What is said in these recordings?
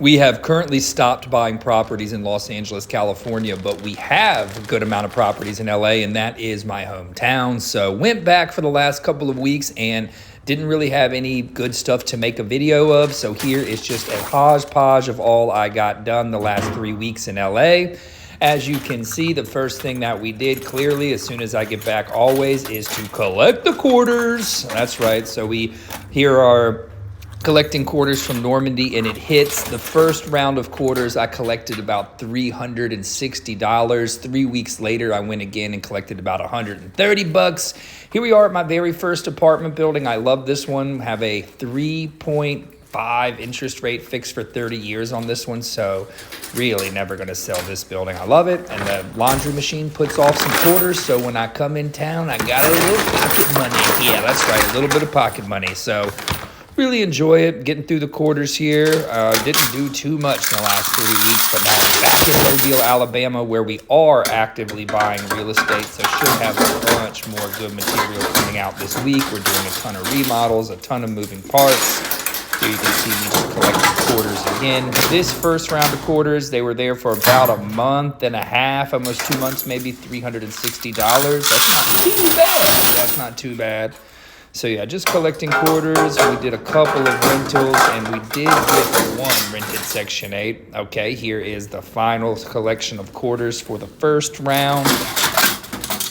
We have currently stopped buying properties in Los Angeles, California, but we have a good amount of properties in LA, and that is my hometown. So went back for the last couple of weeks and didn't really have any good stuff to make a video of. So here is just a hodgepodge of all I got done the last 3 weeks in LA. As you can see, the first thing that we did clearly as soon as I get back always is to collect the quarters. That's right. So here are collecting quarters from Normandy, and it hits the first round of quarters. I collected about $360. 3 weeks later, I went again and collected about $130. Here we are at my very first apartment building. I love this one. Have a 3.5 interest rate fixed for 30 years on this one. So really never going to sell this building. I love it. And the laundry machine puts off some quarters. So when I come in town, I got a little pocket money. Yeah, that's right. A little bit of pocket money. So really enjoy it, getting through the quarters here. Didn't do too much in the last 3 weeks, but now I'm back in Mobile, Alabama, where we are actively buying real estate. So should have a bunch more good material coming out this week. We're doing a ton of remodels, a ton of moving parts. Here you can see me just collecting quarters again. This first round of quarters, they were there for about a month and a half, almost 2 months, maybe $360. That's not too bad. That's not too bad. So yeah, just collecting quarters. We did a couple of rentals, and we did get one rented Section 8. Okay, here is the final collection of quarters for the first round.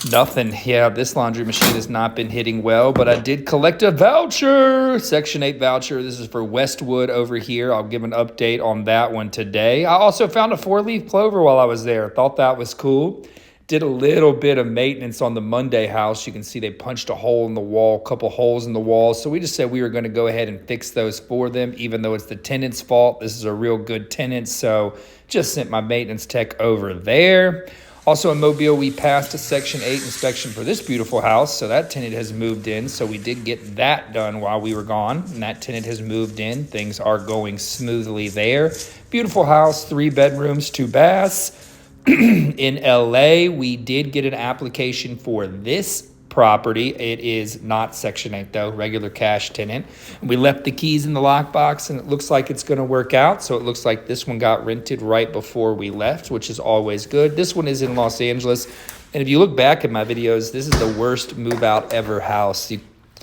Nothing. Yeah, this laundry machine has not been hitting well, but I did collect a voucher, Section 8 voucher. This is for Westwood over here. I'll give an update on that one today. I also found a 4-leaf clover while I was there. Thought that was cool. Did a little bit of maintenance on the Monday house. You can see they punched a hole in the wall, a couple holes in the wall. So we just said we were going to go ahead and fix those for them, even though it's the tenant's fault. This is a real good tenant, so just sent my maintenance tech over there. Also in Mobile, we passed a Section 8 inspection for this beautiful house, so that tenant has moved in. So we did get that done while we were gone, and that tenant has moved in. Things are going smoothly there. Beautiful house, 3 bedrooms, 2 baths. In LA, we did get an application for this property. It is not Section 8 though, regular cash tenant. We left the keys in the lockbox, and it looks like it's going to work out. So it looks like this one got rented right before we left, which is always good. This one is in Los Angeles. And if you look back at my videos, this is the worst move out ever house.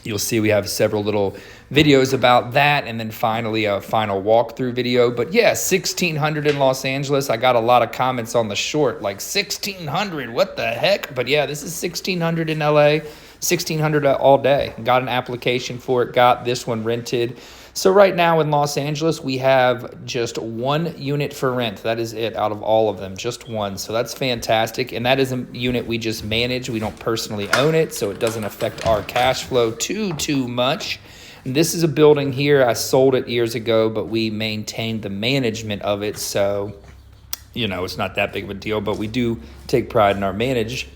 You'll see we have several little videos about that, and then finally a final walkthrough video. But yeah, 1,600 in Los Angeles. I got a lot of comments on the short, like 1,600, what the heck? But yeah, this is 1,600 in LA, 1,600 all day. Got an application for it, got this one rented. So right now in Los Angeles, we have just 1 unit for rent. That is it out of all of them, just 1. So that's fantastic. And that is a unit we just manage. We don't personally own it, so it doesn't affect our cash flow too much. And this is a building here. I sold it years ago, but we maintained the management of it. So, you know, it's not that big of a deal, but we do take pride in our managed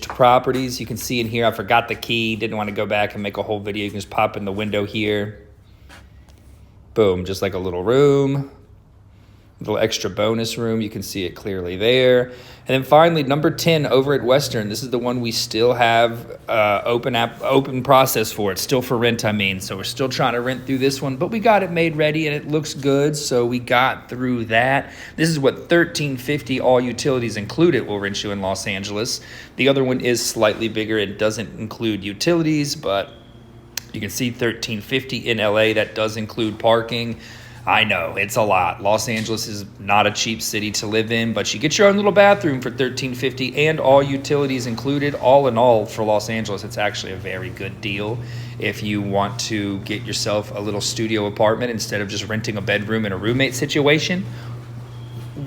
properties. You can see in here, I forgot the key. Didn't want to go back and make a whole video. You can just pop in the window here. Boom, just like a little room, a little extra bonus room. You can see it clearly there. And then finally, number 10 over at Western. This is the one we still have open process for. It's still for rent, I mean. So we're still trying to rent through this one, but we got it made ready and it looks good. So we got through that. This is what $1,350 all utilities included will rent you in Los Angeles. The other one is slightly bigger. It doesn't include utilities, but you can see $1,350 in LA. That does include parking. I know, it's a lot. Los Angeles is not a cheap city to live in, but you get your own little bathroom for $1,350 and all utilities included. All in all, for Los Angeles, it's actually a very good deal. If you want to get yourself a little studio apartment instead of just renting a bedroom in a roommate situation,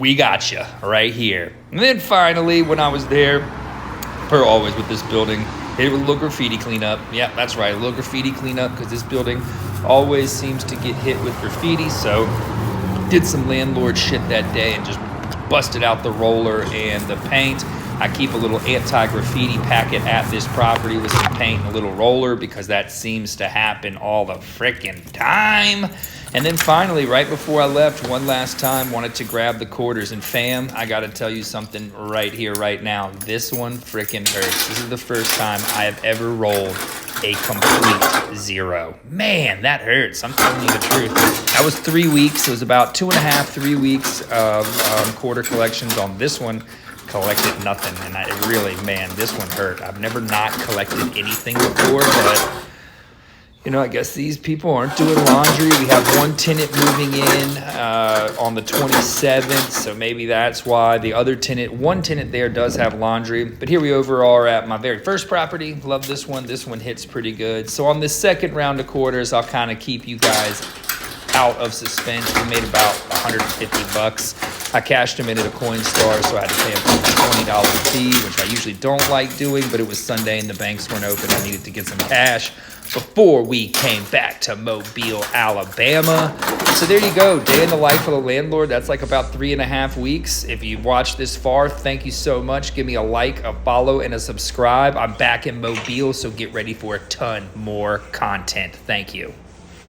we got you right here. And then finally, when I was there, per always with this building, hit it with a little graffiti cleanup. Yeah, that's right, a little graffiti cleanup, because this building always seems to get hit with graffiti. So did some landlord shit that day and just busted out the roller and the paint. I keep a little anti-graffiti packet at this property with some paint and a little roller, because that seems to happen all the frickin' time. And then finally, right before I left, one last time, wanted to grab the quarters. And fam, I got to tell you something right here, right now. This one frickin' hurts. This is the first time I have ever rolled a complete 0. Man, that hurts. I'm telling you the truth. That was 3 weeks. It was about 2.5, 3 weeks of quarter collections on this one. Collected nothing, and it really, man, this one hurt. I've never not collected anything before, but I guess these people aren't doing laundry. We have one tenant moving in on the 27th, so maybe that's why. The other tenant, one tenant there does have laundry. But here we overall are at my very first property. Love this one. This one hits pretty good. So on this second round of quarters, I'll kind of keep you guys out of suspense. We made about $150. I cashed them in at a Coinstar, so I had to pay them a $20 fee, which I usually don't like doing, but it was Sunday and the banks weren't open. I needed to get some cash before we came back to Mobile, Alabama. So there you go, day in the life of the landlord. That's like about 3.5 weeks. If you watched this far, thank you so much. Give me a like, a follow, and a subscribe. I'm back in Mobile, so get ready for a ton more content. Thank you.